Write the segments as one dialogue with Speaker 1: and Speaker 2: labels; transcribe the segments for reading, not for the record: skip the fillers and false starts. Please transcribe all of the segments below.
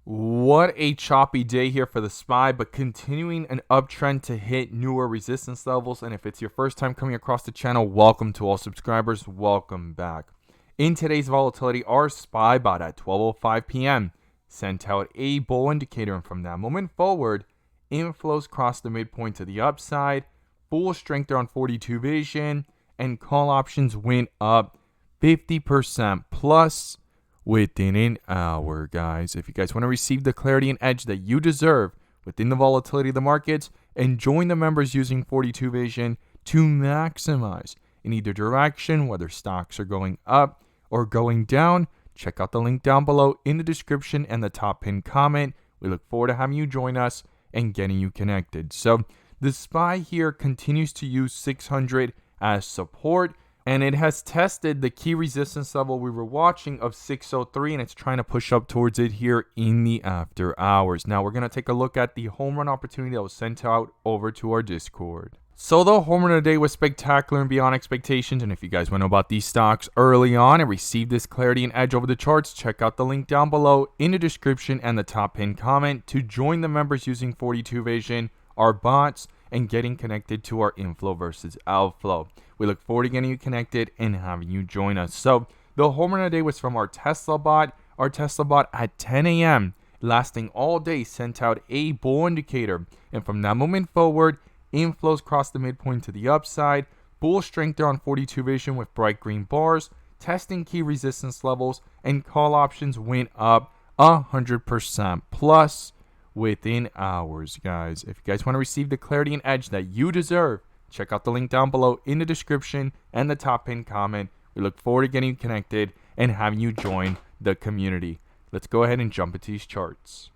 Speaker 1: What a choppy day here for the SPY, but continuing an uptrend to hit newer resistance levels. And if it's your first time coming across the channel, welcome to all subscribers. Welcome back. In today's volatility, our SPY bot at 12:05 p.m. sent out a bull indicator, and from that moment forward, inflows crossed the midpoint to the upside, full strength on 42 vision, and call options went up 50% plus within an hour, guys. If you guys want to receive the clarity and edge that you deserve within the volatility of the markets, and join the members using 42 vision to maximize in either direction, whether stocks are going up or going down, check out the link down below in the description and the top pinned comment. We look forward to having you join us and getting you connected. So the SPY here continues to use 600 as support, and it has tested the key resistance level we were watching of 603, and it's trying to push up towards it here in the after hours. Now we're going to take a look at the home run opportunity that was sent out over to our Discord. So the home run of the day was spectacular and beyond expectations, and if you guys want to know about these stocks early on and receive this clarity and edge over the charts, check out the link down below in the description and the top pinned comment to join the members using 42 vision, our bots, and getting connected to our inflow versus outflow. We look forward to getting you connected and having you join us. So the home run of the day was from our Tesla bot. Our Tesla bot at 10 a.m. lasting all day sent out a bull indicator, and from that moment forward, inflows crossed the midpoint to the upside, bull strength there on 42 vision with bright green bars, testing key resistance levels, and call options went up 100% plus within hours, guys. If you guys want to receive the clarity and edge that you deserve, check out the link down below in the description and the top pinned comment. We look forward to getting you connected and having you join the community. Let's go ahead and jump into these charts.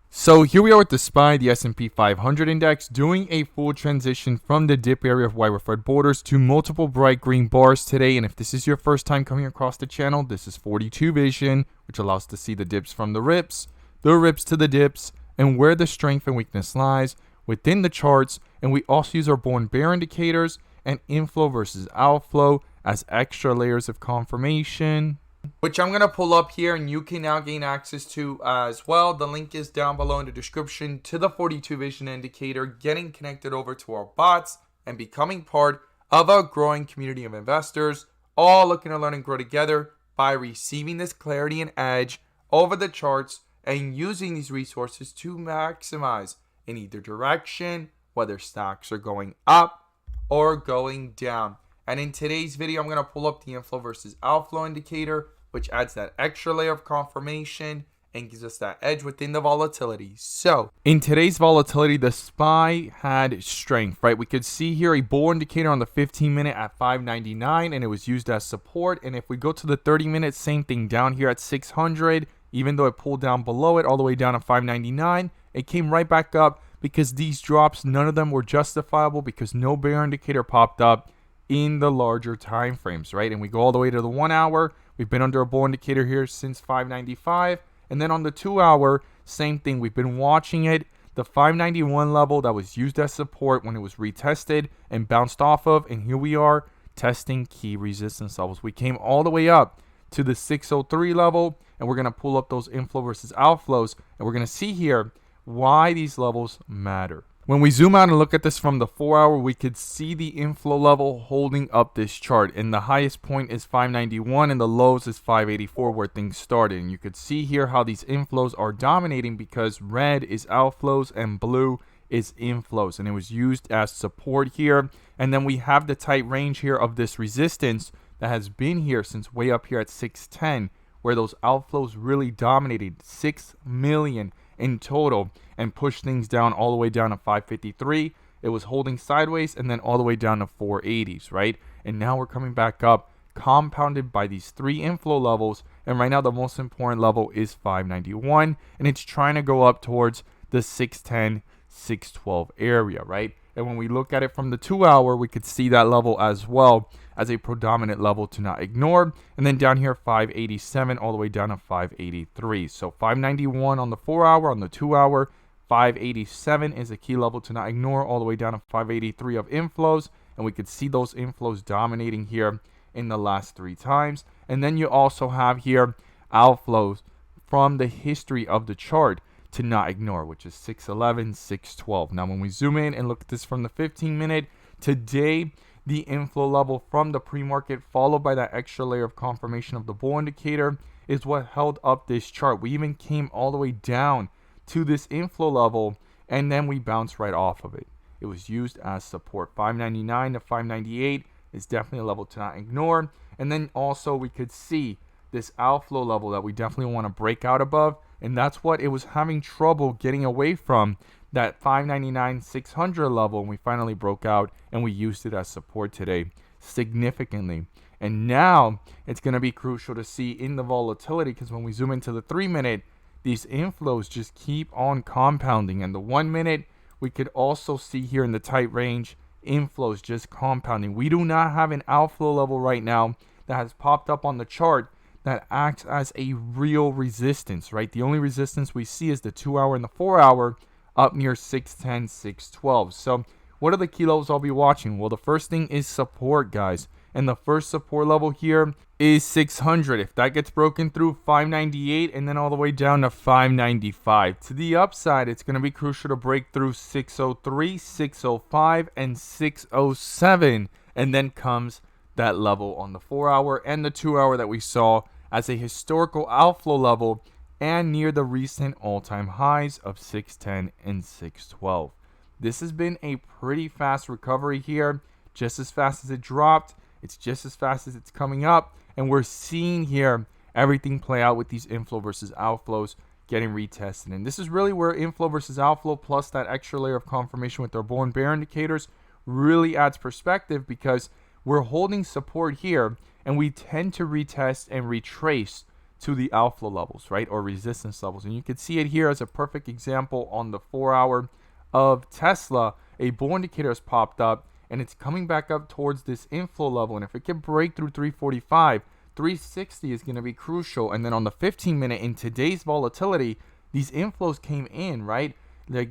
Speaker 1: So here we are with the SPY, the SP 500 index, doing a full transition from the dip area of white referred borders to multiple bright green bars today. And if this is your first time coming across the channel, this is 42 vision, which allows to see the dips from the rips to the dips, and where the strength and weakness lies within the charts. And we also use our bull and bear indicators and inflow versus outflow as extra layers of confirmation, which I'm going to pull up here and you can now gain access to as well. The link is down below in the description to the 42 vision indicator, getting connected over to our bots and becoming part of a growing community of investors, all looking to learn and grow together by receiving this clarity and edge over the charts and using these resources to maximize in either direction, whether stocks are going up or going down. And in today's video, I'm going to pull up the inflow versus outflow indicator, which adds that extra layer of confirmation and gives us that edge within the volatility. So in today's volatility, the SPY had strength, right? We could see here a bull indicator on the 15-minute at 599, and it was used as support. And if we go to the 30-minute, same thing down here at 600, even though it pulled down below it all the way down to 599, it came right back up because these drops, none of them were justifiable because no bear indicator popped up in the larger time frames, right? And we go all the way to the 1 hour. We've been under a bull indicator here since 595. And then on the 2 hour, same thing. We've been watching it. The 591 level that was used as support when it was retested and bounced off of. And here we are testing key resistance levels. We came all the way up to the 603 level, and we're going to pull up those inflow versus outflows, and we're going to see here why these levels matter. When we zoom out and look at this from the 4 hour, we could see the inflow level holding up this chart, and the highest point is 591 and the lows is 584 where things started. And you could see here how these inflows are dominating because red is outflows and blue is inflows, and it was used as support here. And then we have the tight range here of this resistance that has been here since way up here at 610, where those outflows really dominated 6 million in total and pushed things down all the way down to 553. It was holding sideways and then all the way down to 480s, right? And now we're coming back up, compounded by these three inflow levels. And right now the most important level is 591, and it's trying to go up towards the 610, 612 area, right? And when we look at it from the 2 hour, we could see that level as well as a predominant level to not ignore. And then down here, 587 all the way down to 583. So 591 on the 4 hour, on the 2 hour, 587 is a key level to not ignore, all the way down to 583 of inflows. And we could see those inflows dominating here in the last 3 times. And then you also have here outflows from the history of the chart to not ignore, which is 611, 612. Now, when we zoom in and look at this from the 15-minute, today, the inflow level from the pre-market followed by that extra layer of confirmation of the bull indicator is what held up this chart. We even came all the way down to this inflow level, and then we bounced right off of it. It was used as support. 599 to 598 is definitely a level to not ignore. And then also we could see this outflow level that we definitely want to break out above, and that's what it was having trouble getting away from, that 599 600 level, and we finally broke out and we used it as support today significantly. And now it's going to be crucial to see in the volatility, because when we zoom into the 3-minute, these inflows just keep on compounding. And the 1-minute, we could also see here in the tight range, inflows just compounding. We do not have an outflow level right now that has popped up on the chart that acts as a real resistance, right? The only resistance we see is the 2-hour and the 4-hour up near 610, 612. So what are the key levels I'll be watching? Well, the first thing is support, guys. And the first support level here is 600. If that gets broken through, 598, and then all the way down to 595. To the upside, it's going to be crucial to break through 603, 605, and 607. And then comes that level on the 4-hour and the 2-hour that we saw as a historical outflow level and near the recent all-time highs of 610 and 612. This has been a pretty fast recovery here, just as fast as it dropped. It's just as fast as it's coming up, and we're seeing here everything play out with these inflow versus outflows getting retested. And this is really where inflow versus outflow plus that extra layer of confirmation with our bull and bear indicators really adds perspective, because we're holding support here and we tend to retest and retrace to the outflow levels, right, or resistance levels. And you can see it here as a perfect example on the 4-hour of Tesla. A bull indicator has popped up and it's coming back up towards this inflow level. And if it can break through 345, 360 is going to be crucial. And then on the 15-minute in today's volatility, these inflows came in, right?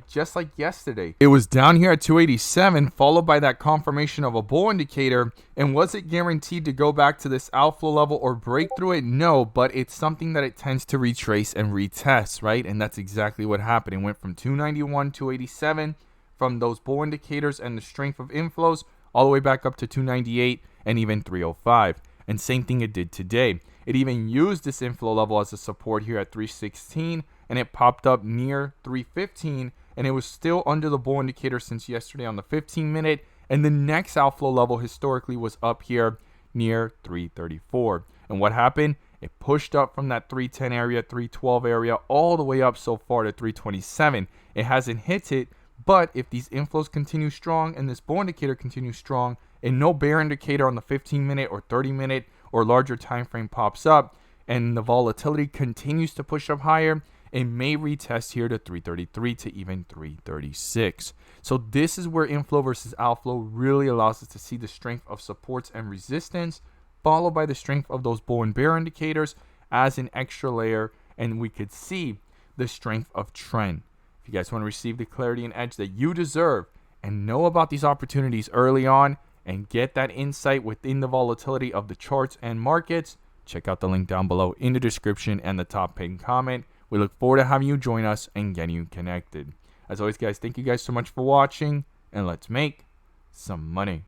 Speaker 1: Just like yesterday. It was down here at 287, followed by that confirmation of a bull indicator. And was it guaranteed to go back to this outflow level or break through it? No, but it's something that it tends to retrace and retest, right? And that's exactly what happened. It went from 291, 287 from those bull indicators and the strength of inflows all the way back up to 298 and even 305. And same thing it did today. It even used this inflow level as a support here at 316, and it popped up near 315, and it was still under the bull indicator since yesterday on the 15-minute, and the next outflow level historically was up here near 334. And what happened? It pushed up from that 310 area, 312 area, all the way up so far to 327. It hasn't hit it, but if these inflows continue strong and this bull indicator continues strong and no bear indicator on the 15-minute or 30-minute or larger time frame pops up and the volatility continues to push up higher, it may retest here to 333 to even 336. So this is where inflow versus outflow really allows us to see the strength of supports and resistance, followed by the strength of those bull and bear indicators as an extra layer, and we could see the strength of trend. If you guys want to receive the clarity and edge that you deserve and know about these opportunities early on and get that insight within the volatility of the charts and markets, check out the link down below in the description and the top pinned comment. We look forward to having you join us and getting you connected. As always, guys, thank you guys so much for watching, and let's make some money.